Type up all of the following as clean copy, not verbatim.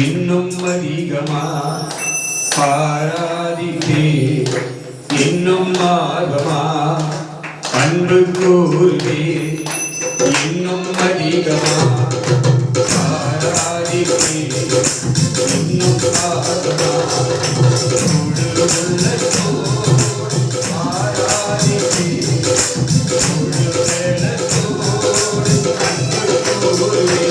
இன்னும் அதிகமா பாராதித்தே இன்னும் ஆர்வமா அன்பு கூறுவே இன்னும் அதிகமா பாராதித்தே இன்னும் ஆர்வமா முழு உள்ளத்தோடு பாராதித்தே முழு வேளத்தோடு அன்பு கூறுவே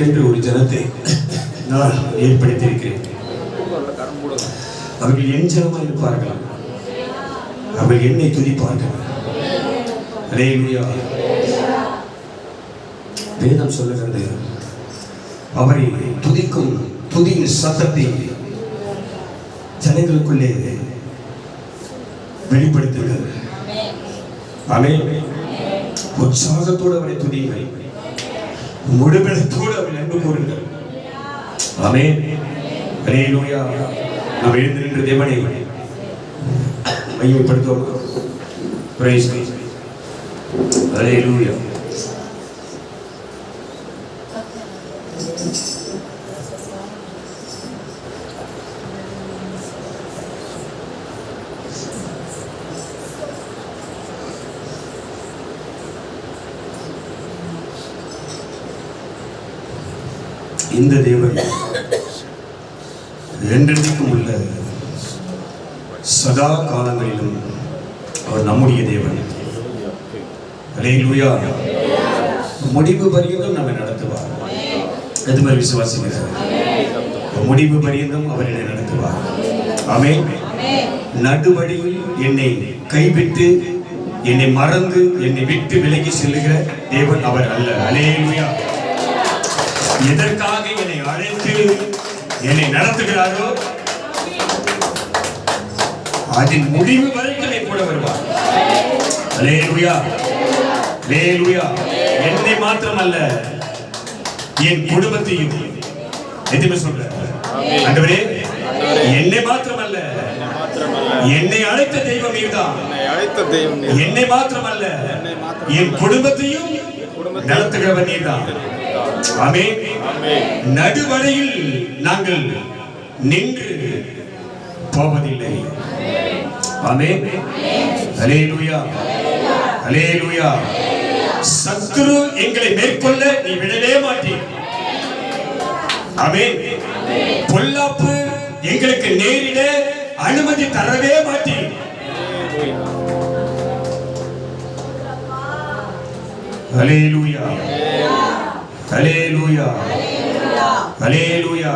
எனக்கென்று ஒரு ஜனத்தை நான் ஏற்படுத்தியிருக்கிறேன். அவர்கள் என் ஜனமாக இருப்பார்கள், அவர்கள் என்னை துதிப்பார்கள். அல்லேலூயா. வேதம் சொல்லுகிறது, அவரை துதிக்கும் துதியின் சத்தத்தை ஜனங்களுக்குள்ளே வெளிப்படுத்துகிறது. ஆமென். உற்சாகத்தோடு அவரை துதியுங்கள், முழுபலத்தோடு அவரை அன்பு கூறுங்கள். ஆமென். அல்லேலூயா. நாம் எழுந்து நின்று தேவனை மகிமைப்படுத்துவோம். Praise God. அல்லேலூயா. இந்த தேவன் என்றென்றைக்கும் உள்ள சதா காலங்களிலும் அவர் நம்முடைய தேவன். அல்லேலூயா. முடிவு பரியந்தம் நம்மை நடத்துவார். எது மாதிரி விசுவாசிக்கிறார்? முடிவு பரியந்தம் அவர் என்னை நடத்துவார். ஆமென். நடுவழியில் என்னை கைவிட்டு என்னை மறந்து என்னை விட்டு விலகி செல்லுகிற தேவன் அவர் அல்ல. அல்லேலூயா. எதற்காக என்னை அழைத்து என்னை நடத்துகிறாரோ அதன் முடிவு வரைக்கும் என்னை கூட வருவார். அல்லேலூயா. அல்லேலூயா. என்னை மாத்திரமல்ல, என் குடும்பத்தையும் எதுவுமே சொல்ற ஆண்டவரே, என்னை மாத்திரமல்ல, என்னை அழைத்த தெய்வம் நீர்தான். என்னை மாத்திரமல்ல, என் குடும்பத்தையும் நடத்துகிறவர் நீர்தான். ஆமென். நடுவழியில் நாங்கள் நின்று போவதில்லை. ஆமென். அல்லேலூயா. அல்லேலூயா. சத்துரு எங்களை மேற்கொள்ள நீ விடவே மாட்டீர். ஆமென். பொல்லாப்பு எங்களுக்கு நேரிட அனுமதி தரவே மாட்டீர். அல்லேலூயா. அல்லேலூயா. அல்லேலூயா.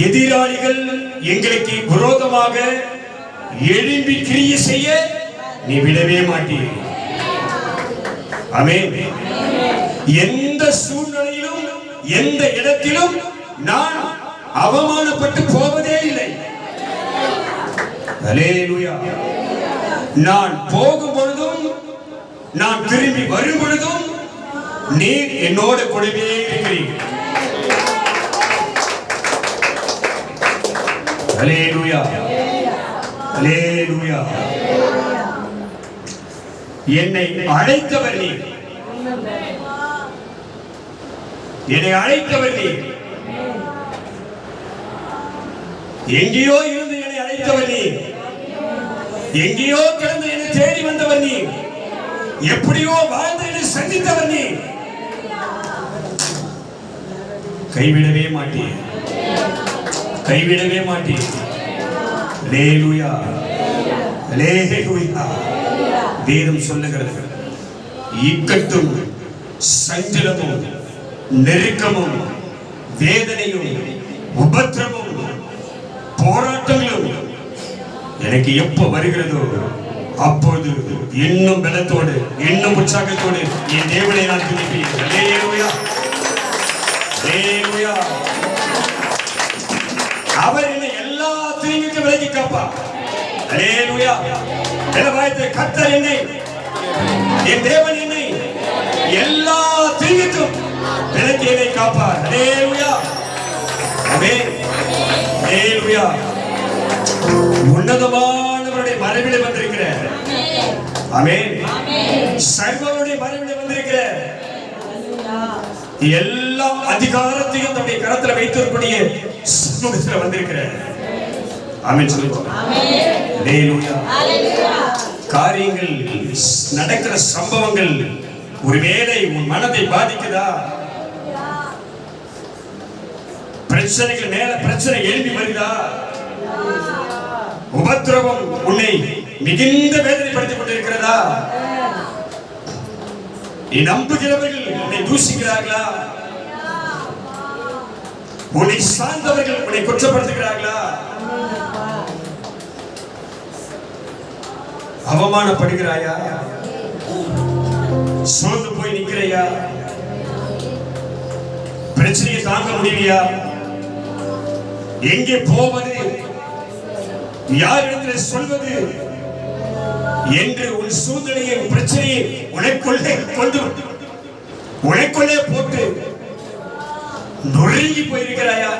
எதிராளிகள் எங்களுக்கு விரோதமாக எழும்பி கிரியை செய்ய நீ விடவே மாட்டீர். ஆமென். எந்த சூழ்நிலையிலும் எந்த இடத்திலும் நான் அவமானப்பட்டு போவதே இல்லை. அல்லேலூயா. நான் போகும் பொழுதும் நான் திரும்பி வரும் பொழுதும் நீர் என்னோட கூடவே இருக்கிறீர்கள். அல்லேலூயா. அல்லேலூயா. என்னை அழைத்தவர் நீர். என்னை அழைத்தவர் நீர். எங்கேயோ இருந்து என்னை அழைத்தவர் நீர். எங்கேயோ கிடந்து என்னை தேடி வந்தவர் நீர். எப்படியோ வாழ்ந்து என்னை சந்தித்தவர் நீர். கைவிடவே மாட்டீர். கைவிடவே மாட்டீர். அல்லேலூயா. அல்லேலூயா. வேதம் சொல்லுகிறது, இக்கட்டும் சஞ்சலமும் நெருக்கமும் வேதனையும் உபத்திரமும் போராட்டங்களும் எனக்கு எப்ப வருகிறதோ அப்போது இன்னும் பலத்தோடு இன்னும் உற்சாகத்தோடு என் தேவனை நான் துதிப்பேன். அல்லேலூயா. அல்லேலூயா. அவர் என்னை எல்லா தீங்குக்கு விலக்கி காப்பார். அல்லேலூயா. கர்த்தர் என்னை, என் தேவன் என்னை எல்லா தீங்குக்கும் விலக்கி என்னை காப்பார். அல்லேலூயா. ஆமென். அல்லேலூயா. உன்னதமானவருடைய மறைவிலே வந்திருக்கிற, ஆமென், சர்வருடைய மறைவிலே வந்திருக்கிற எல்லா அதிகாரத்தையும் தன்னுடைய கரத்துல வைத்திருக்கக்கூடிய சமூகத்தில் வந்திருக்கிற, ஆமென் சொல்லுவோம். காரியங்கள் நடக்கிற சம்பவங்கள் ஒருவேளை உன் மனதை பாதிக்குதா? பிரச்சனைகள் மேல பிரச்சனை எழுப்பி வருதா? உபத்திரவம் உன்னை மிகுந்த வேதனைப்படுத்திக் கொண்டிருக்கிறதா? நீ நம்புகிறவர்கள் உன்னை தூஷிக்கிறார்களா? உன்னை சார்ந்தவர்கள் உன்னை குற்றப்படுத்துகிறார்களா? அவமானப்படுகிறாயா? சோர்ந்து போய் நிற்கிறையா? பிரச்சனையை தாங்க முடியலையா? எங்கே போவது, யாரிடத்தில் சொல்வது என்று உன் சூழ்நிலையை பிரச்சனையை உனக்குள்ளே கொண்டு உனக்குள்ளே போட்டு நொறுங்கி போயிருக்கிறாயா?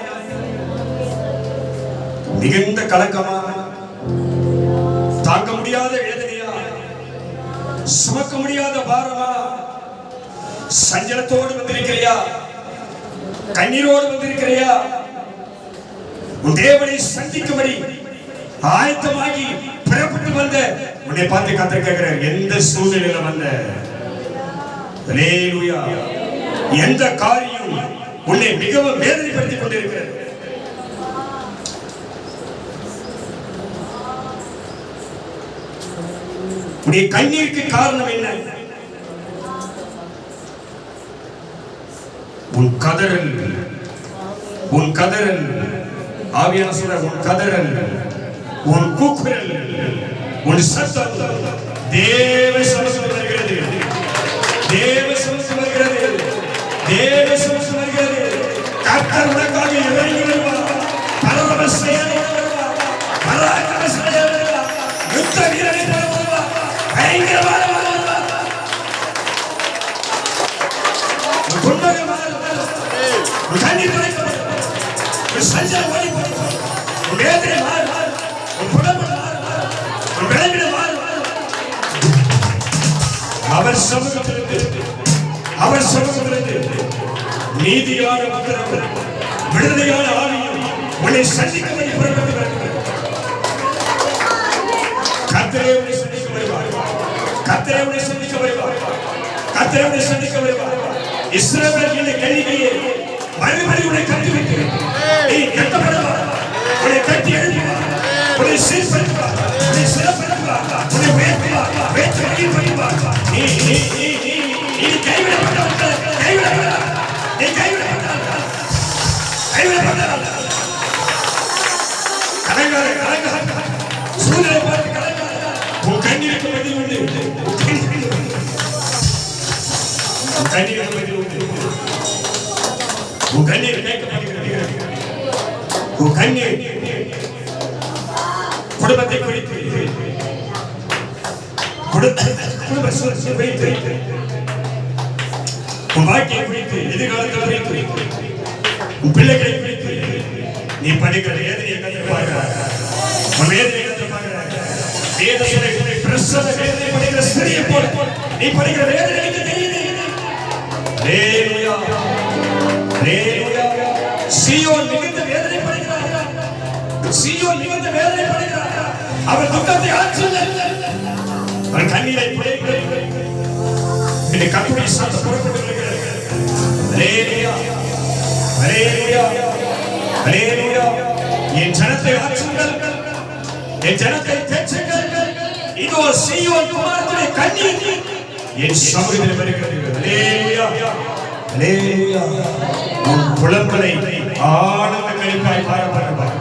மிகுந்த கலக்கமா, தாங்க முடியாத வேதனையா, சுமக்க முடியாத பாரமா, சஞ்சலத்தோடு வந்திருக்கிறையா? கண்ணீரோடு வந்திருக்கிறையா? உன் தேவனை சந்திக்கும்படி ஆயத்தமாகி புறப்பட்டு வந்த உன்னை பார்த்து கர்த்தர் கேட்கிறார், எந்த சூழ்நிலையில வந்த? அல்லேலூயா. எந்த காரியம் உன்னை மிகவும் வேதனைப்படுத்திக் கொண்டிருக்கிறது? உன்னுடைய கண்ணீருக்கு காரணம் என்ன? உன் கதறல், உன் கதறல், ஆவியான சொல்ற உன் கதறல், உன் கூக்குரல், உன் சத்தம் தேவ சமூகத்தில் வருகிறது. தேவ சமூகத்தில் வருகிறது. தேவ சமூகத்தில் வருகிறது. கர்த்தர் உனக்காக இறங்கி வருவார். பரம சேனை வருவார். பராக்கிரம சேனை வருவார். யுத்த வீரனை வருவார். பயங்கரமான வருவார். துன்பகமான வருவார். கண்ணீர் துடைக்கப்படும். சஞ்சலம் ஓடி போகும். வேதனை மாறும். புலம்பல் மாறும். விளைவிட மாறும். அவர் சமூகத்திலிருந்து, அவர் சமூகத்திலிருந்து நீதியான உத்தரவு, விடுதலையான ஆவியும் உன்னை சந்திக்க புறப்பட்டு வருகிறது. கர்த்தரே உன்னை சந்திக்க வருவார். கர்த்தரே உன்னை சந்திக்க வருவார். கர்த்தரே உன்னை சந்திக்க வருவார். இஸ்ரவேல் என்ற கேள்வியை மறுபடி உன்னை கட்டி வைக்கிறேன். நீ கட்டப்படுவார். உன்னை கட்டி எழுப்புவார். உன்னை சீர்படுத்துவார். உன்னை சிறப்படுத்துவார். உன்னை உயர்த்துவார். வேற்று வழியில் வைப்பார். நீ கைவிடப்பட்டவர்கள், கைவிடப்பட்டார். நீ கைவிடப்பட்டார். கைவிடப்பட்டார். கலங்காத சூழ்நிலை பார்த்து கலங்காத. உன் கண்ணீருக்கு பதில் உண்டு. உன் கண்ணீருக்கு பதில் உண்டு. உன் கண்ணீர் கேட்கப்படுகிறது. உன் கண்ணீர் குடும்பத்தை குறித்து, குடும்ப சூழ்நிலை வைத்து, உன் வாழ்க்கையை குறித்து, எதிர்காலத்தை குறித்து, உன் பிள்ளைகளை குறித்து நீ படிக்கிற வேதனையை கற்றுப்பார்கள். உன் வேதனையை கற்றுப்பார்கள். வேதனை பிரசவ வேதனை படிக்கிற ஸ்திரியை போல நீ படிக்கிற வேதனை தெரியுது. ஹல்லேலூயா. ஹல்லேலூயா. சீயோன் மிகுந்த வேதனை படுகிறார். சீயோன் மிகுந்த வேதனை படுகிறார். அவர் துக்கத்தை ஆற்றுங்கள். அவர் கண்ணீரை புடைக்கிறார். இந்த கர்த்தருடைய சத்தம் புறப்பட்டு வருகிறது. ஹல்லேலூயா. ஹல்லேலூயா. ஹல்லேலூயா. என் ஜனத்தை ஆற்றுங்கள். என் ஜனத்தை தேற்றுங்கள். இதோ சீயோன் குமாரத்தின் கண்ணீர் என் சமூகத்தில் வருகிறது. ஹல்லேலூயா. ஹல்லேலூயா. உன் புலம்பலை ஆனந்த கழிப்பாய் பாரப்படுவார்.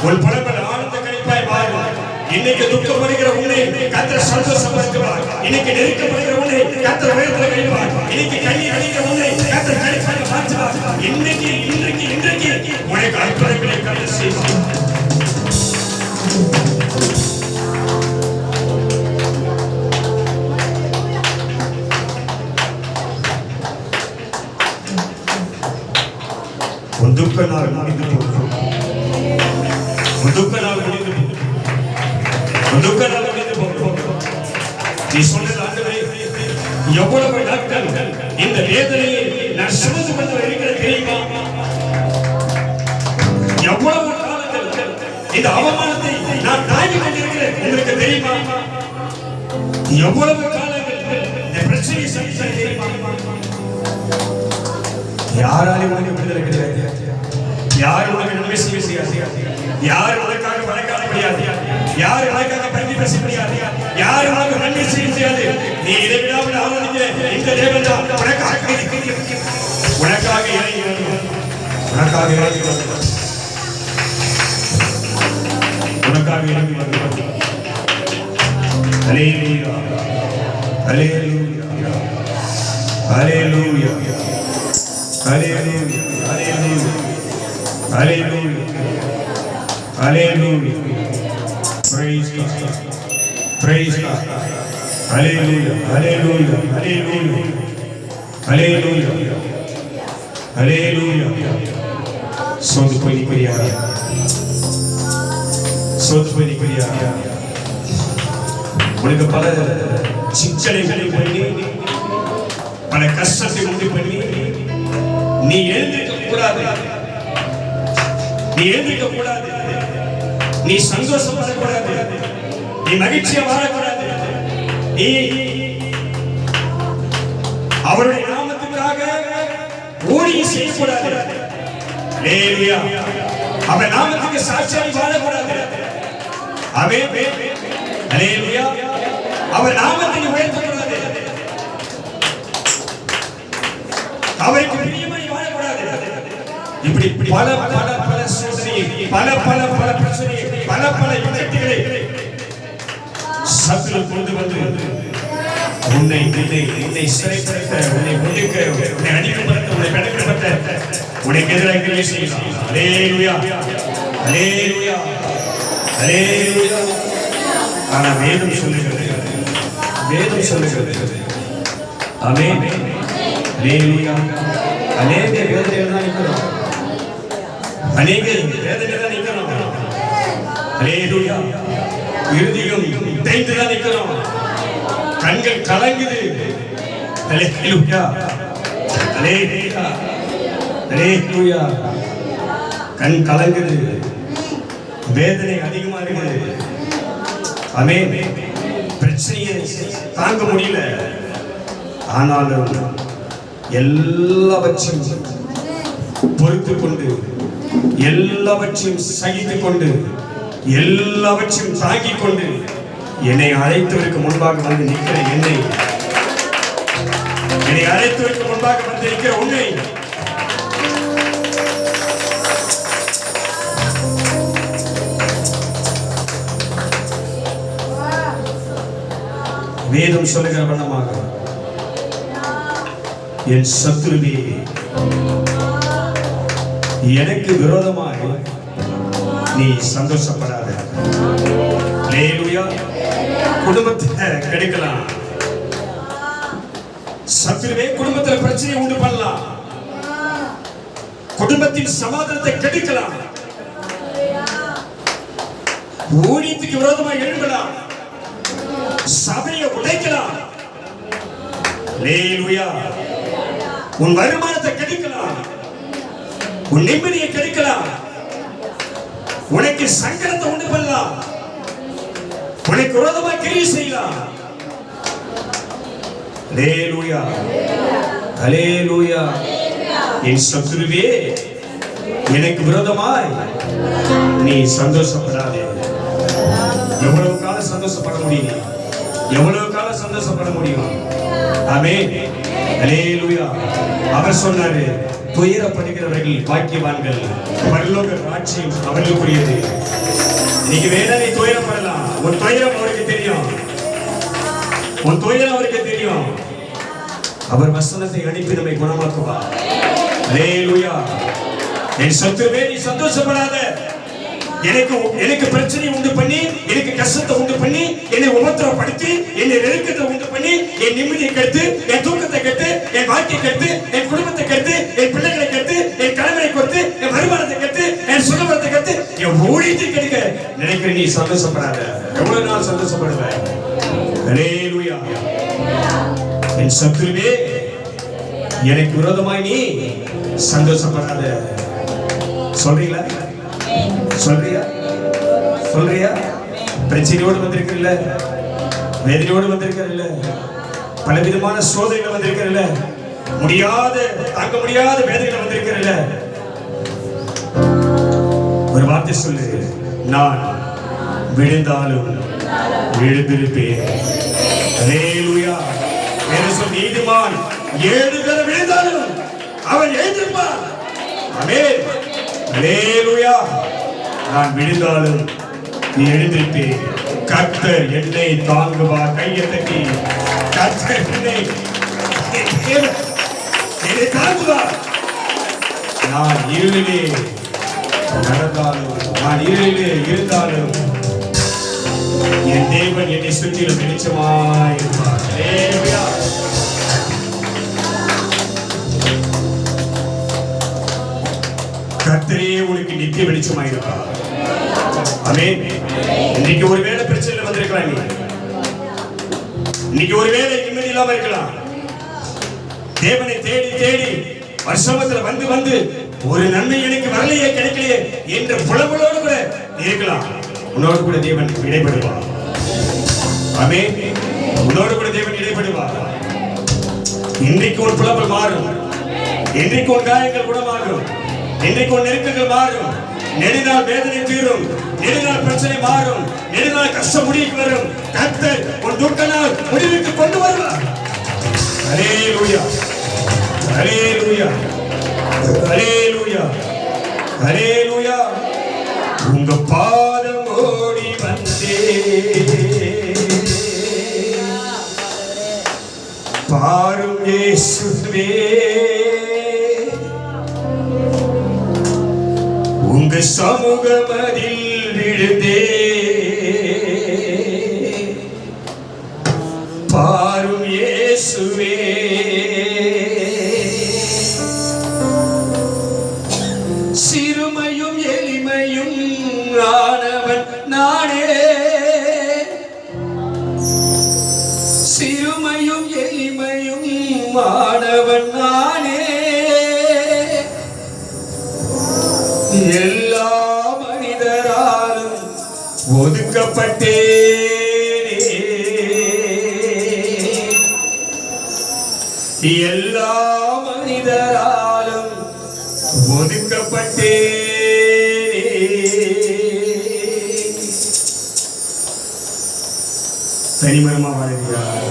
உன் புலம்பல் ஆனந்த கழிப்பாய் பாருவார். இன்னைக்கு துக்கப்படுகிற உன்னை கர்த்தர் சந்தோஷப்படுத்துவார். இன்னைக்கு நெருக்கப்படுகிற உன்னை கர்த்தர் உயர்த்த வைப்பார். இன்னைக்கு கண்ணீர் அடிக்கிற உன்னை கர்த்தர் கழிப்பாய் மாற்றுவார். இன்னைக்கு இன்றைக்கு இன்றைக்கு உனக்கு அற்புதங்களை கர்த்தர் செய்வார். துக்க நாள் முடிந்து போகும். துக்க நாள் முடிந்து போகும். துக்க நாள் முடிந்து போகும். நீ சொன்னது ஆண்டவரே, எவ்வளவு நாட்கள் இந்த வேதனையை நான் சுமந்து கொண்டு இருக்கிறேன் தெரியுமா? எவ்வளவு காலங்கள் இந்த அவமானத்தை நான் தாங்கி கொண்டிருக்கிறேன் உங்களுக்கு தெரியுமா? எவ்வளவு காலங்கள் இந்த பிரச்சனையை சந்தித்தேன் தெரியுமா? யாராலும் உனக்கு விடுதலை கிடையாது. யாரும் உனக்கு நன்மை செய்ய முடியாது. யாரும் உனக்காக வழக்காட முடியாது. யார் உனக்காக பரிந்து பேச முடியாது, யார் உனக்கு நன்மை செய்ய முடியாது. நீ இதை விடாமல் ஆராதிக்கிற இந்த தேவன் தான் உனக்காக இறங்கி உனக்காக இறங்கி உனக்காக இறங்கி உனக்காக இறங்கி வருகிறார். ஹல்லேலூயா ஹல்லேலூயா ஹல்லேலூயா ஹல்லேலூயா ஹல்லேலூயா ஹல்லேலூயா. Praise God. Praise God. Hallelujah. Hallelujah. Hallelujah. Hallelujah. Hallelujah. Sodu poi nikriya. Sodu poi nikriya. உனக்கு பல சிக்கல்களை பண்ணி பல கஷ்டத்தை உண்டு பண்ணி நீ எழுந்திருக்க கூடாது, நீ எழுந்திருக்க கூடாது, நீ சந்தோஷப்படக்கூடாது, நீ மகிழ்ச்சியா வாழக்கூடாது, நீ அவருடைய நாமத்துக்காக ஊழியம் செய்யக்கூடாது. ஹல்லேலூயா. அவர் நாமத்துக்கு சாட்சியாய் வாழக்கூடாது. ஆமென். ஹல்லேலூயா. அவர் நாமத்தை உயர்த்தக்கூடாது, அவருக்கு பிரியமாய் வாழக்கூடாது. இப்படி பல பல பல சோதனை, பல பல பல பிரச்சனை, பல பல யுத்தங்களை சத்துரு கொண்டு வந்து உன்னை சிறைப்படுத்த, உன்னை ஒடுக்க, உன்னை அடிமைப்படுத்த, உன்னை வெடுக்கப்படுத்த, உனக்கு எதிராக கிரியை செய்யலாம். ஹல்லேலூயா ஹல்லேலூயா ஹல்லேலூயா. ஆனா வேதம் சொல்லுகிறது, வேதம் சொல்லுகிறது. ஆமென். ஹல்லேலூயா. அநேக வேதனைகள் தான் இருக்கிறோம், அநேக வேதனைகள் தான் இருக்கிறோம். ஹல்லேலூயா. இருதயம் உடைந்து தான் இருக்கிறோம், கண்கள் கலங்குது. ஹல்லேலூயா ஹல்லேலூயா ஹல்லேலூயா. கண் கலங்குது, வேதனை அதிகமா இருக்குது. ஆமென். பிரச்சனையை தாங்க முடியல, ஆனாலும் எல்லாவற்றையும் பொறுத்து கொண்டு, எல்லாவற்றையும் சகித்துக் கொண்டு, எல்லாவற்றையும் தாங்கிக் கொண்டு என்னை அழைத்தவருக்கு முன்பாக வந்து நிற்கிற என்னை அழைத்தவருக்கு முன்பாக வந்து நிற்கிற உன்னை வேதம் சொல்லுகிற வண்ணமாக, என் சத்துருவே எனக்கு விரோதமாக நீ சந்தோஷப்படாத. ஹல்லேலூயா. குடும்பத்தை கெடுக்கலாம், சத்துருவே குடும்பத்தில் பிரச்சனையை உண்டு பண்ணலாம், குடும்பத்தின் சமாதானத்தை கெடுக்கலாம், ஊழியத்துக்கு விரோதமாக எழும்பலாம், சபையை உடைக்கலாம். ஹல்லேலூயா. உன் வருமானத்தை கெடுக்கலாம், உன் நிம்மதியை கெடுக்கலாம், உனக்கு சங்கடத்தை உண்டு பண்ணலாம், உனக்கு விரோதமாக கிரியை செய்யலாம். ஹல்லேலூயா ஹல்லேலூயா. என் சத்துருவே எனக்கு விரோதமாய் நீ சந்தோஷப்படாதே. எவ்வளவு காலம் சந்தோஷப்பட முடியும், எவ்வளவு காலம் சந்தோஷப்பட முடியும்? ஆமென். ஹல்லேலூயா. அவர் சொன்னாரு, துயரப்படுகிறவர்கள் பாக்கியவான்கள், பரலோக ராஜ்யம் அவர்களுக்குரியது. நீங்க வேணா நீ துயரப்படலாம், உன் துயரம் அவருக்கு தெரியும், உன் துயரம் அவருக்கு தெரியும். அவர் வசனத்தை அனுப்பி நம்மை குணமாக்குவார். ஹல்லேலூயா. என் சத்துருவே நீ சந்தோஷப்படாத. எனக்கு பிரச்சனை உண்டு பண்ணி, எனக்கு கஷ்டத்தை உண்டு பண்ணி, என்னை உபத்திரப்படுத்தி, என்னை நெருக்கத்தை உண்டு பண்ணி, என் நிம்மதியை கெடுத்து, என் தூக்கத்தை கெடுத்து, என் வாழ்க்கையை கெடுத்து, என் குடும்பத்தை கெடுத்து, என் பிள்ளைகளை கெடுத்து, என் கணவனை கொடுத்து, என் வருமானத்தை கெடுத்து, என் சுகபலத்தை கெடுத்து, என் ஊழியத்தை கெடுக்க நினைக்கிற நீ சந்தோஷப்படாத. எவ்வளவு நாள் சந்தோஷப்படுவ? ஹல்லேலூயா. என் சத்துருவே எனக்கு விரோதமாய் நீ சந்தோஷப்படாத. சொல்றீங்களா? சொல்றியா? சொல்றியா? பிரச்சனையோடு வந்திருக்கிறல்ல, வேதனையோடு வந்திருக்கிறல்ல, பலவிதமான சோதனைகள் வந்திருக்கிறல்ல, தாங்க முடியாத வேதனைகள் வந்திருக்கிறல்ல, ஒரு வார்த்தை சொல்லு, நான் விழுந்தாலும் எழுந்திருப்பேன். அல்லேலூயா. நீதிமான் 7 தடவை விழுந்தாலும் அவன் எழுந்திருப்பான். ஆமென். அல்லேலூயா. நான் விழுந்தாலும் நீ எழுந்திருப்பேன். கர்த்தர் என்னை தாங்குவார். கையை தட்டி கர்த்தர் என்னை தாங்குவார். நான் இருளிலே நடந்தாலும், நான் இருளிலே இருந்தாலும் என் தேவன் என்னை சுற்றிலும் வெளிச்சமாய் இருப்பார். அல்லேலூயா. கர்த்தரே உனக்கு நித்திய வெளிச்சமாய் இருப்பார். ஆமென். இன்னைக்கு ஒருவேளை பிரச்சனை வந்திருக்கலாம், இன்னைக்கு ஒருவேளை நிம்மதி இல்லாம இருக்கலாம். தேவனை தேடி தேடி வருஷமத்துல வந்து வந்து ஒரு நன்மை எனக்கு வரலையே, கிடைக்கலையே என்ற புலம்பலோடு கூட இருக்கலாம். உன்னோடு கூட தேவன் இடைப்படுவார். ஆமென். உன்னோடு கூட தேவன் இடைப்படுவார். இன்றைக்கு உன் புலம்பல் மாறும். இன்றைக்கு உன் காயங்கள் குணமாகும். இன்றைக்கு உன் நெருக்கங்கள் மாறும். நெடுநாள் வேதனை தீரும். நெடுநாள் பிரச்சனை மாறும். நெடுநாள் கஷ்டம் முடிவுக்கு வரும். கர்த்தர் உன் துக்க நாள் முடிவுக்கு கொண்டு வருவார். அல்லேலூயா. அல்லேலூயா. அல்லேலூயா. அல்லேலூயா. உங்க பாதம் ஓடி வந்தே பாரும் இயேசுவே, உங்க சமூகமதில் விழுந்தே பாரும் இயேசுவே. சிறுமையும் எளிமையும் ஆனவன் நானே, சிறுமையும் எளிமையும் ஆனவன் நானே. எல்லா மனிதராலும் ஒதுக்கப்பட்டேனே, எல்லா மனிதராலும் ஒதுக்கப்பட்டேனே. தனிமரமா வாழ்கிறார்.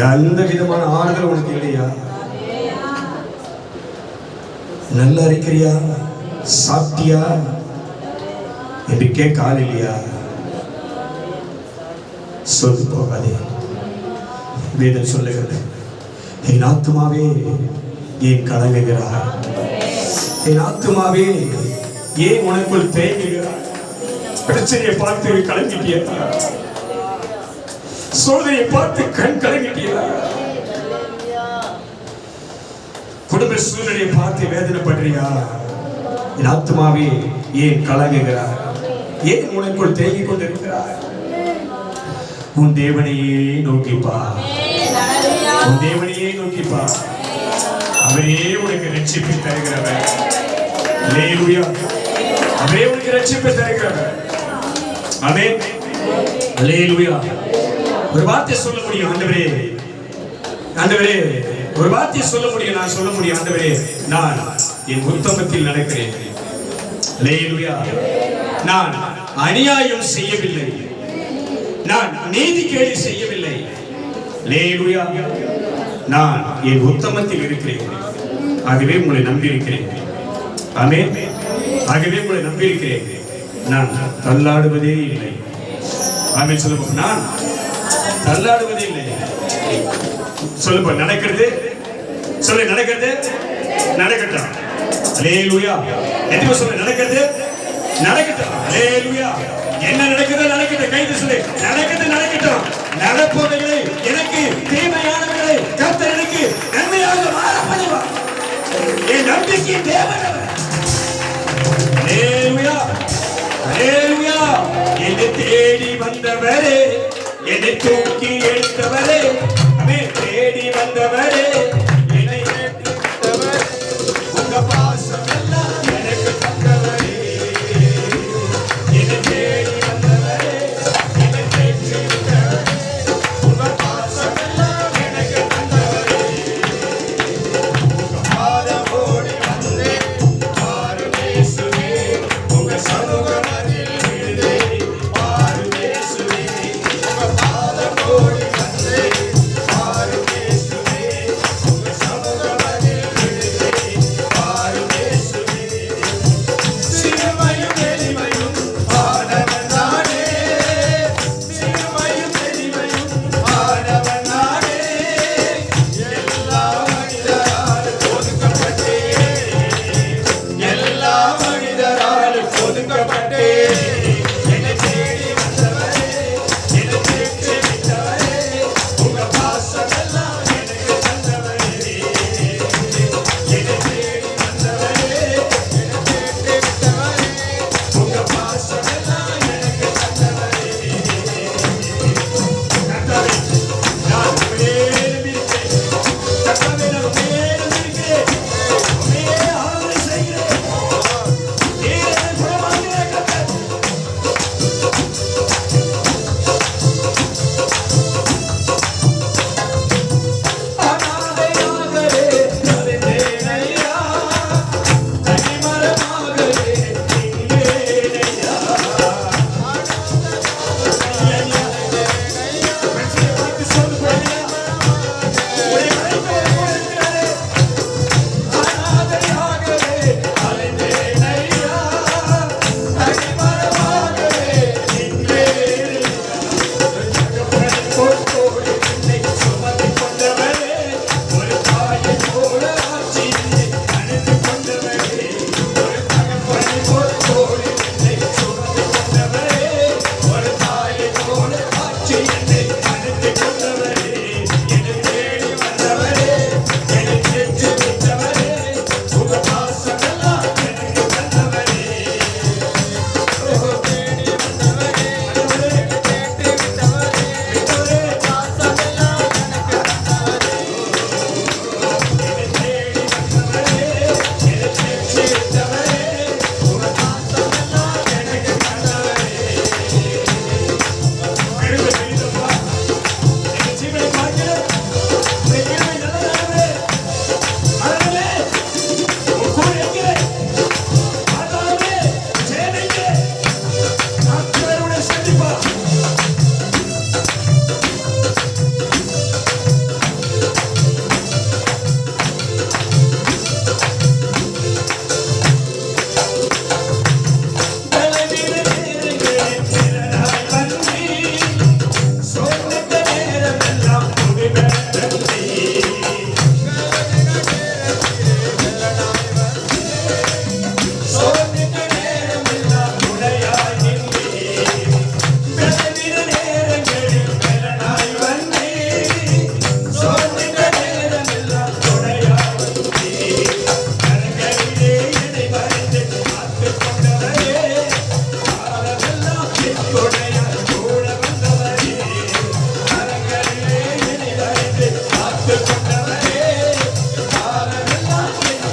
எந்த விதமான ஆறுதல் உனக்கு இல்லையா? நல்லா இருக்கிறியா? சாப்பிட்டியா என்று கேட்க ஆள் இல்லையா? சொல்லு போகாதே. வேதம் சொல்லுகிறது, என் ஆத்துமாவே ஏன் கலங்குகிறாய்? என் ஆத்துமாவே ஏன் உனக்குள் தேங்குகிறாய்? பிரச்சனையை பார்த்து கலங்கிட்டியா? சோதனையை பார்த்து கண் கலங்கிட்டியா? குடும்ப சூழ்நிலையை பார்த்து வேதனைப்படுறியா? என் ஆத்துமாவே ஏன் கலங்குகிறாய்? ஏன் உனக்குள் தேங்கிக் கொண்டிருக்கிறாய்? உன் தேவனையே நோக்கிப்பா. உன் தேவனையே நோக்கிப்பா. அவரே உனக்கு ரட்சிப்பை தருகிறவர். அல்லேலூயா. அவரே உனக்கு ரட்சிப்பை தருகிறவர். ஆமென். அல்லேலூயா. ஒரு வார்த்தை சொல்ல முடியும், ஆண்டவரே, ஆண்டவரே, ஒரு வார்த்தை சொல்ல முடியும், நான் சொல்ல முடியும், ஆண்டவரே, நான் என் உத்தமத்தில் நடக்கிறேன். அல்லேலூயா. நான் அநியாயம் செய்யவில்லை, நான் நீதிகேடு செய்யவில்லை. அல்லேலூயா. நான் என் உத்தமத்தில் இருக்கிறேன். ஆகவே உங்களை நம்பி இருக்கிறேன். ஆமென். ஆகவே உங்களை நம்பி இருக்கிறேன். நான் தள்ளாடுவதே இல்லை. ஆமென். சொல்லுங்க, நான் தள்ளாடுவதே இல்லை. சொல்லுப்பா, நடக்கிறது. சொல்லு, நடக்கிறது. நடக்கட்டும். அல்லேலூயா. எதுவும் சொல்லு, நடக்கிறது. நடக்கட்டும். அல்லேலூயா. என்ன நடக்குதோ நடக்கட்டும். கைது சொல்லு, நடக்குது, நடக்கட்டும். நடப்பவைகளை எனக்கு தீமையானவைகளை கர்த்தர் எனக்கு நன்மையாக மாற பண்ணுவார். என் நம்பிக்கை தேவனவர். அல்லேலூயா. அல்லேலூயா. என்னை தேடி வந்தவரே, என்னை தூக்கி எடுத்தவரே, ஆமென். தேடி வந்தவரே, என்னை ஏற்றுக்கொண்டவரே, உங்க பாசம் எல்லாம் எனக்கு தந்தவரே. என்னை தேடி வந்தவரே, என்னை ஏற்றுக்கொண்டவரே, உங்க பாசம் எல்லாம் எனக்கு தந்தவரே. உங்க பாதம் ஓடி வந்தே பாரும் இயேசுவே, உங்க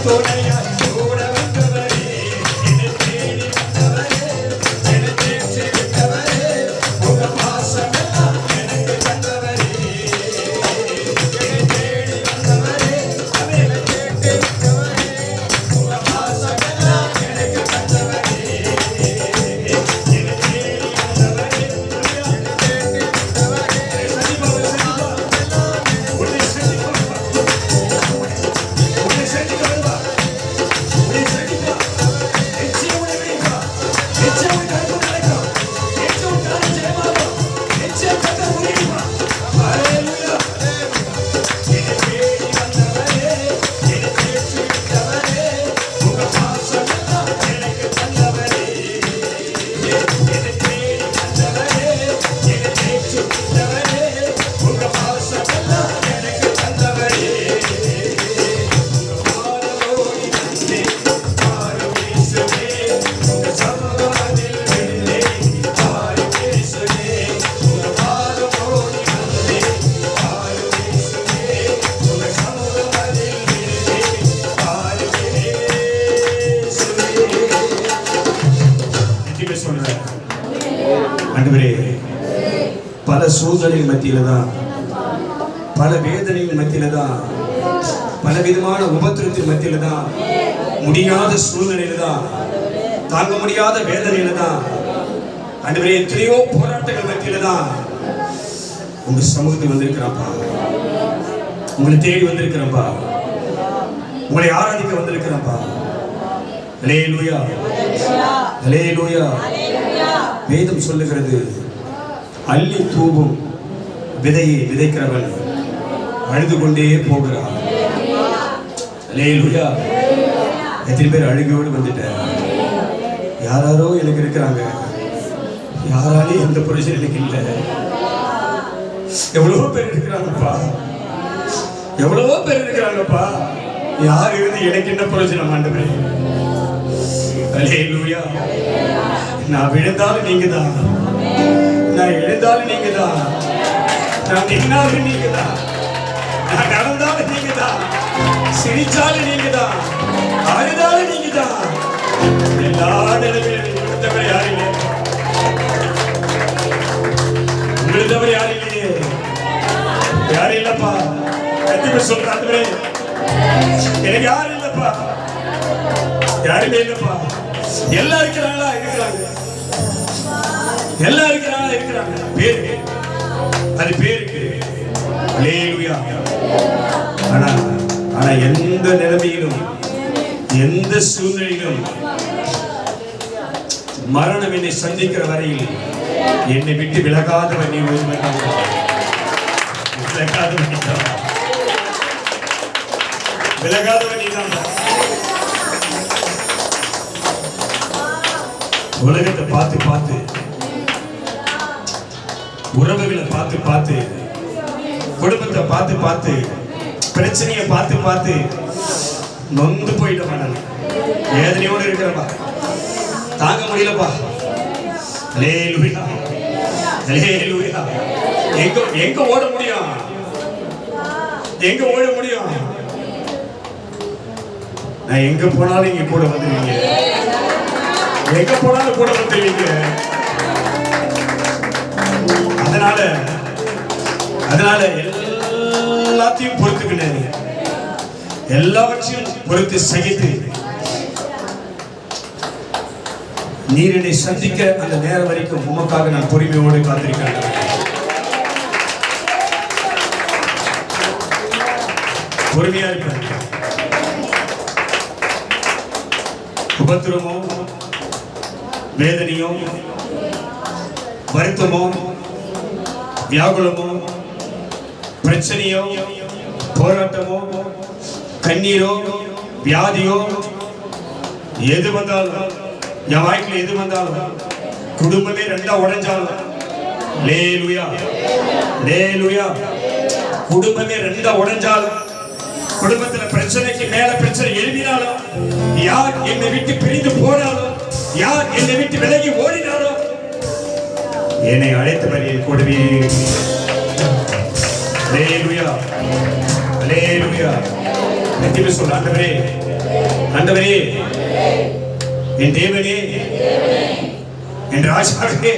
துணையாய் கூட வந்தவரே, என்னை தேடி வந்தவரே, என்னை தேற்றி விட்டவரே, உங்க பாசமெல்லாம் எனக்கு தந்தவரே, என்னை தேடி வந்தவரே, என்னை தேற்றி விட்டவரே, உங்க பாசமெல்லாம் எனக்கு தந்தவரே, என்னை தேடி வந்தவரே, என்னை தேற்றி விட்டவரே. உன்னை சந்திப்பா ஆண்டவரே, பல சூழ்நிலை மத்தியில தான், பல வேதனையின் மத்தியில தான், பல விதமான உபத்திரத்தின் மத்தியில தான், முடியாத சூழ்நிலையில தான், தாங்க முடியாத வேதனையில தான், ஆண்டவரே எத்தனையோ போராட்டங்கள் மத்தியில தான் உங்க சமூகத்துக்கு வந்திருக்கிறப்பா, உங்களை தேடி வந்திருக்கிறப்பா, உங்களை ஆராதிக்க வந்திருக்கிறப்பா. அல்லேலூயா, அல்லேலூயா. வேதம் சொல்லுகிறது, அள்ளி தூவும் விதையை விதைக்கிறவன் அழுது கொண்டே போகிறான். அல்லேலூயா. எத்தனை பேர் அழுகையோடு வந்துட்டேன். யாராரோ எனக்கு இருக்கிறாங்க, யாராலே எந்த பிரச்சனை எனக்கு இல்லை. எவ்வளவோ பேர் இருக்கிறாங்கப்பா, எவ்வளவோ பேர் இருக்கிறாங்கப்பா. யார் இருந்து எனக்கு என்ன பிரச்சனை ஆண்டவரே? அல்லேலூயா. நான் விழுந்தாலும் நீங்க தான், நான் எழுந்தாலும் நீங்க தான், நான் நின்னாலும் நீங்க தான், நான் நடந்தாலும் நீங்க தான், சிரிச்சாலும் நீங்க தான், அழுதாலும் நீங்க தான். எல்லா நிலைமையிலும் விழுந்தவர் யார் இல்லை, விழுந்தவர் யார் இல்லையே, யாரும் இல்லப்பா. கண்டிப்பா சொல்றாங்களே, எனக்கு யாரும் இல்லப்பா, யாருமே இல்லப்பா. எல்லாம் இருக்கிறாங்களா? இருக்கிறாங்க. எல்லாம் இருக்கிறாங்களா? இருக்கிறாங்க. பேரு, அது பேருக்கு. அல்லேலூயா. ஆனா ஆனா எந்த நிலைமையிலும், எந்த சூழ்நிலையிலும் மரணம் என்னை சந்திக்கிற வரையில் என்னை விட்டு விலகாதவன் நீ ஒருவன் தான். விலகாதவன் நீ தான், விலகாதவன் நீ தான். உலகத்தை பார்த்து பார்த்து, உறவுகளை பார்த்து பார்த்து, குடும்பத்தை பார்த்து பார்த்து, பிரச்சனையை பார்த்து பார்த்து நொந்து போயிட்ட மாட்டாங்க. வேதனையோடு இருக்கிறப்பா, தாங்க முடியலப்பா. அல்லேலூயா, அல்லேலூயா. எங்க ஓட முடியும்? எங்க ஓட முடியும்? நான் எங்க போனாலும் இங்க கூட வந்துருவீங்க, எங்க போனாலும் கூட வந்துருவீங்க. அதனால எல்லாத்தையும் பொறுத்துக்கினேன், எல்லாவற்றையும் பொறுத்து சகித்து நீர் என்னை சந்திக்க அந்த நேரம் வரைக்கும் உமக்காக நான் பொறுமையோடு காத்திருக்கிறேன். பொறுமையா இருக்கிறேன். உபத்திரமோ, வேதனையோ, வருத்தமோ, வியாகுலமோ, பிரச்சனையோ, போராட்டமோ, கண்ணீரோ, வியாதியோ, எது வந்தாலும், என் வாழ்க்கையில் எது வந்தாலும், குடும்பமே ரெண்டா உடைஞ்சாலும், அல்லேலூயா, அல்லேலூயா. குடும்பமே ரெண்டா உடைஞ்சாலும், குடும்பத்துல பிரச்சனைக்கு மேல பிரச்சனை எழுதினாலும், யார் என்னை விட்டு பிரிந்து போனாலும், யார் என்னை விட்டு விலகி ஓடினாலும், என்னை அழைத்தவர் என் கூடவே. அல்லேலூயா, அல்லேலூயா. நன்றி சொல்ல ஆண்டவரே, ஆண்டவரே, என் தேவனே, என் ராஜாவே,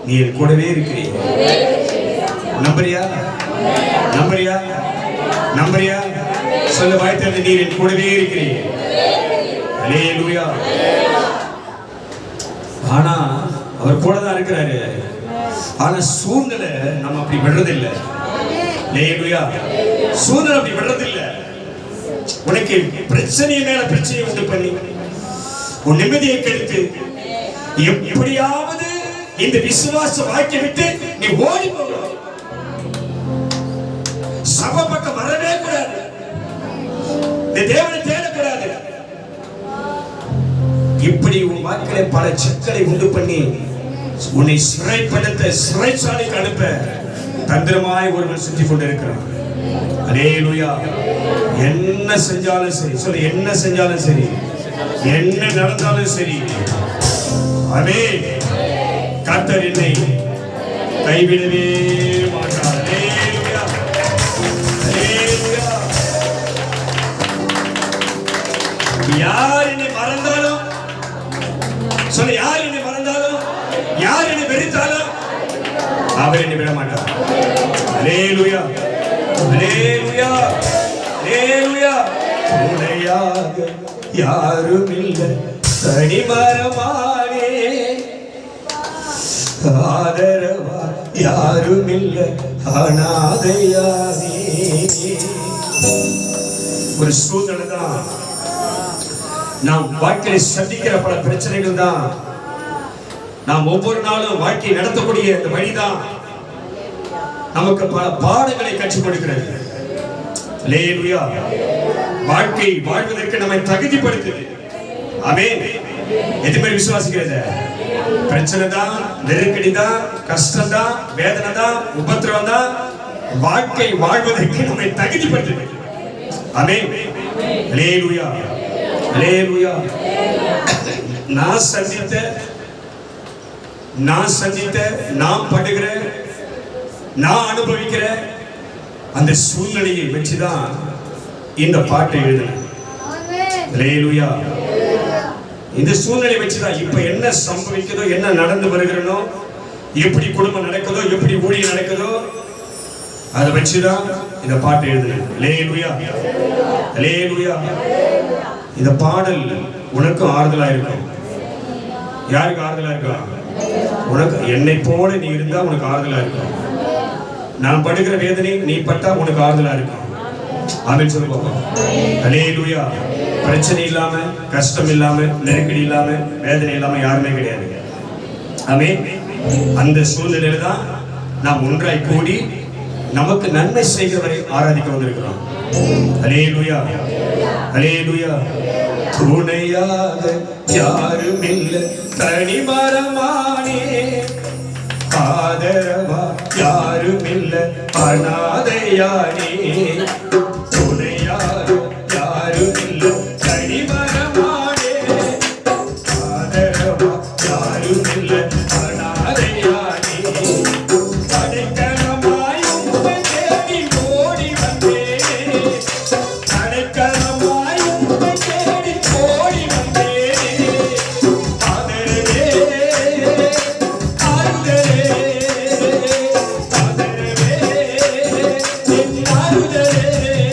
நீ என் கூடவே இருக்கிறீ. நம்புறியா? நம்புறியா? நம்புறியா? சொல்ல வாய்த்தது, நீர் என் கூடவே இருக்கிறீ. அல்லேலூயா. ஆனா அவர் கூட தான் இருக்கிறாரு. ஆனா சூழ்நிலை நம்ம அப்படி விடுறதில்லை. அல்லேலூயா. சூழ்நிலை அப்படி விடுறதில்லை. உனக்கு பிரச்சனை மேல பிரச்சனை உண்டு பண்ணி உன் நிம்மதியை கெடுத்து எப்படியாவது இந்த விசுவாச வாக்கிய விட்டு நீ ஓடி போக. சபை பக்கம் வரவே கூடாது. இந்த தேவனை தேடக்கூடாது. இப்படி உன் வாக்கிலே பல சிக்கலை உண்டு பண்ணி உன்னை சிறைப்படுத்த சிறைச்சாலைக்கு அனுப்ப தந்திரமாய் ஒருவன் சுற்றி கொண்டிருக்கிறான். அல்லேலூயா. என்ன செஞ்சாலும் சரி, சொல்ல, என்ன செஞ்சாலும் சரி, என்ன நடந்தாலும் சரி, ஆமென், கர்த்தர் என்னை கைவிடவே மாட்டார். அல்லேலூயா. அல்லேலூயா. யார் என்னை மறந்தாலும், சொல்ல, யார் என்னை மறந்தாலும், யார் என்னை வெறுத்தாலும் அவர் என்னை விட மாட்டார். அல்லேலூயா. அல்லேலூயா. அல்லேலூயா. துணையாக யாரும் இல்லை, தனிமரமானே, ஆதரவா யாரும் இல்லை, அனாதையானே. ஒரு சூழ்நிலை தான், நாம் வாழ்க்கையை சந்திக்கிற பல பிரச்சனைகள் தான், நாம் ஒவ்வொரு நாளும் வாழ்க்கையை நடத்தக்கூடிய இந்த வழிதான் நமக்கு பல பாடங்களை கற்றுக் கொடுக்கிறது. அல்லேலூயா. வாழ்க்கை வாழ்வதற்கு நம்மை தகுதிப்படுத்துது. ஆமென். எதுமே விசுவாசிக்கிறது, பிரச்சனை தான், நெருக்கடி தான், கஷ்டம் தான், வேதனை தான், உபத்திரவம் தான் வாழ்க்கை வாழ்வதற்கு நம்மை தகுதிப்படுத்துது. ஆமென். அல்லேலூயா. அல்லேலூயா. நான் சந்தித்த நான் படுகிற, நான் அனுபவிக்கிற அந்த சூழ்நிலையை வச்சுதான் இந்த பாட்டை எழுதினேன். அல்லேலூயா. இந்த சூழ்நிலை வச்சுதான் இப்ப என்ன சம்பவிக்குதோ, என்ன நடந்து வருகிறனோ, எப்படி குடும்பம் நடக்குதோ, எப்படி ஊழியம் நடக்குதோ, அதை வச்சுதான் இந்த பாட்டை எழுதினேன். அல்லேலூயா. அல்லேலூயா. இந்த பாடல் உனக்கும் ஆறுதலா இருக்கும். யாருக்கு ஆறுதலா இருக்கும்? உனக்கு. என்னை போல நீ இருந்தா உனக்கு ஆறுதலா இருக்கும். நான் படுகிற வேதனை நீ பட்டா உனக்கு ஆறுதலா இருக்கும். ஆமென் சொல்லு பாப்போம். அல்லேலூயா. பிரச்சனை இல்லாம, கஷ்டம் இல்லாம, நெருக்கடி இல்லாம, வேதனை இல்லாம யாருமே கிடையாது. ஆமென். அந்த சூழ்நிலையில தான் நாம் ஒன்றாய் கூடி நமக்கு நன்மை செய்கிறவரை ஆராதிக்க வந்திருக்கிறோம். அல்லேலூயா. அல்லேலூயா. துணையாக யாரும் இல்லை, தனிமரமானே, ஆதரவா யாரும் இல்லை, அனாதையானே, துணையாக யாரும் இல்லை, தனிமரமானே, ஆதரவா யாரும் இல்லை, அனாதையானே, அடைக்கலமாய் உம்மை தேடி ஓடி வந்தேன், அடைக்கலமாய் உம்மை தேடி ஓடி வந்தேன், ஆதரவே ஆறுதலே, ஆதரவே என் ஆறுதலே,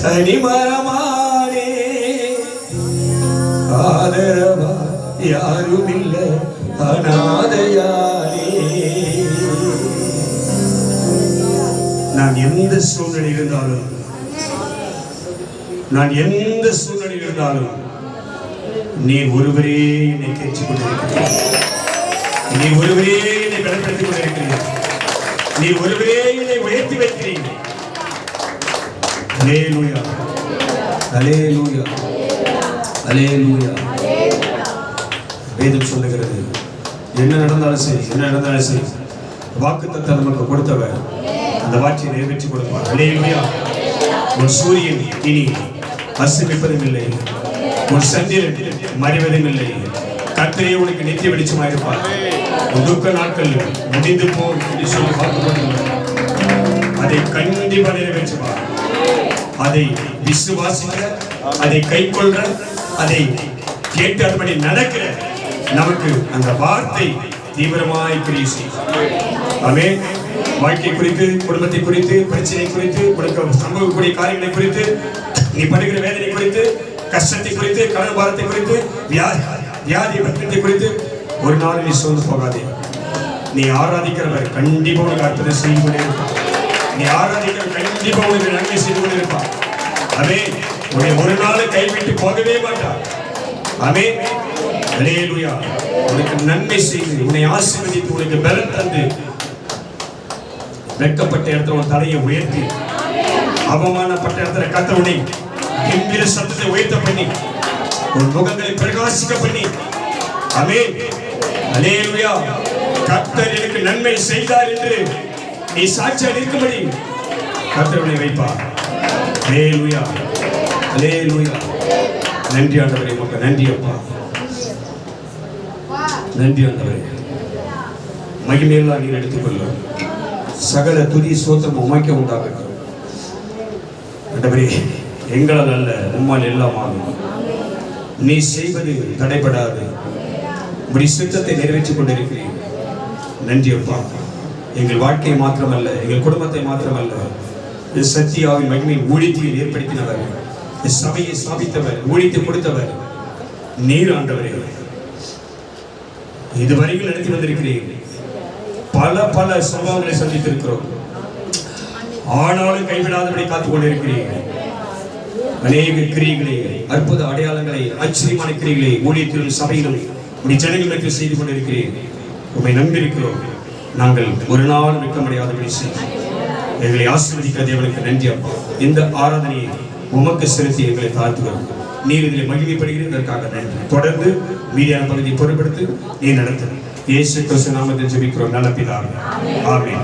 தனிமரமானே, ஆதரவா யாரும் இல்ல அநாதையானே. நான் எந்த சூழ்நிலை இருந்தாலும், நான் எந்த சூழ்நிலை இருந்தாலும் நீ ஒருவரே என்னை கேட்டுக் கொண்டிருக்கிறீர். நீ ஒருவரே என்னை பலப்படுத்திக் கொண்டிருக்கிறீர். நீ ஒருவரே என்னை உயர்த்தி வைக்கிறீர். அல்லேலூயா, அல்லேலூயா, அல்லேலூயா. வேதம் சொல்லுகிறது, என்ன நடந்தாலும் சரி, என்ன நடந்தாலும் சரி, வாக்குத்தத்தம் நமக்கு கொடுத்தவர் அந்த வார்த்தையை நிறைவேற்றி கொடுப்பார். அல்லேலூயா. உன் சூரியன் இனி அஸ்தமிப்பதும் இல்லை, உன் சந்திரன் மறைவதும் இல்லை. கர்த்தரே உனக்கு நித்திய வெளிச்சமாயிருப்பார். துக்க நாட்கள் முடிந்து போம் என்று சொல்லி பார்க்கப்படுகிறார். அதை கண்டிப்பா நிறைவேற்றுவார். அதை விசுவாசிக்க, அதை கைக்கொள்ற, அதை கேட்டு அதுபடி நடக்கிற நமக்கு அந்த வார்த்தை தீவிரமாய் கிரியை செய்யும். ஆமென். வாழ்க்கை குறித்து, குடும்பத்தை குறித்து, பிரச்சனை குறித்து, உனக்கு சம்பவக்கூடிய காரியங்களை குறித்து, நீ படுகிற வேதனை குறித்து, கஷ்டத்தை குறித்து, கடன் பாரத்தை குறித்து, வியாதி பத்திரத்தை குறித்து ஒரு நாள் நீ சோர்ந்து போகாதே. நீ ஆராதிக்கிறவர் கண்டிப்பா உனக்கு அற்புதம் செய்து கொண்டிருப்பார். நீ ஆராதிக்கிறவர் கண்டிப்பா உனக்கு நன்மை செய்து கொண்டிருப்பார். ஆமென். உன்னை ஒரு நாள் கைவிட்டு போகவே மாட்டார். ஆமென். அல்லேலூயா. உனக்கு நன்மை செய்து, உன்னை ஆசீர்வதித்து, உனக்கு பலன் தந்து, வெட்கப்பட்ட இடத்துல உன் தலையை உயர்த்தி, அவமானப்பட்ட இடத்துல கர்த்தர் உன்னை கம்பீர சத்தத்தை உயர்த்த பண்ணி, உன் முகங்களை பிரகாசிக்க பண்ணி, ஆமென். அல்லேலூயா. கர்த்தர் எனக்கு நன்மை செய்தார் என்று நீ சாட்சியா நிற்கும்படி கர்த்தர் உன்னை வைப்பார். அல்லேலூயா, அல்லேலூயா. நன்றி ஆண்டவரே, உமக்கு நன்றி அப்பா, நன்றி ஆண்டவரே. மகிமையெல்லாம் நீர் எடுத்துக்கொள்ள, சகல துதி சோத்திரம் உமைக்க உண்டாகட்டும் ஆண்டவரே. எங்களால் அல்ல, உம்மால் எல்லாம் ஆகும். நீ செய்வது தடைபடாது. உம்முடைய சித்தத்தை நிறைவேற்றிக் கொண்டிருக்கிறீர். நன்றி அப்பா. எங்கள் வாழ்க்கையை மாத்திரமல்ல, எங்கள் குடும்பத்தை மாத்திரமல்ல, சத்தியாவின் மகிமை ஊழியத்தில் ஏற்படுத்தினவர், சபையை ஸ்தாபித்தவர், ஊழியத்தை கொடுத்தவர் நீர் ஆண்டவரே. இதுவரையில் நடத்தி வந்திருக்கிறீர்கள். பல பல சம்பவங்களை சந்தித்திருக்கிறோம். ஆனாலும் கைவிடாதபடி காத்துக் கொண்டிருக்கிறீர்கள். அநேக கிரியைகளை, அற்புத அடையாளங்களை, ஆச்சரியமான கிரியைகளை ஊழியத்திலும் சபையிலும் உடைய ஜனங்களுக்கு செய்து கொண்டிருக்கிறீர்கள். உம்மை நம்பியிருக்கிறோம். நாங்கள் ஒரு நாள் வெட்கமடையாதபடி செய்யும். எங்களை ஆசீர்வதிக்கிற தேவனுக்கு நன்றி அப்பா. இந்த ஆராதனையை உமக்கு செலுத்தி எங்களை தாழ்த்துகிறோம். நீர் இதில் மகிமைப்படுகிறதற்காக நன்றி. தொடர்ந்து மீதியான பகுதியை பொறுப்படுத்தி நீ நடத்து. இயேசு கிறிஸ்து நாமத்தில் ஜெபிக்கிறோம் நல்ல பிதாவே. ஆமென்.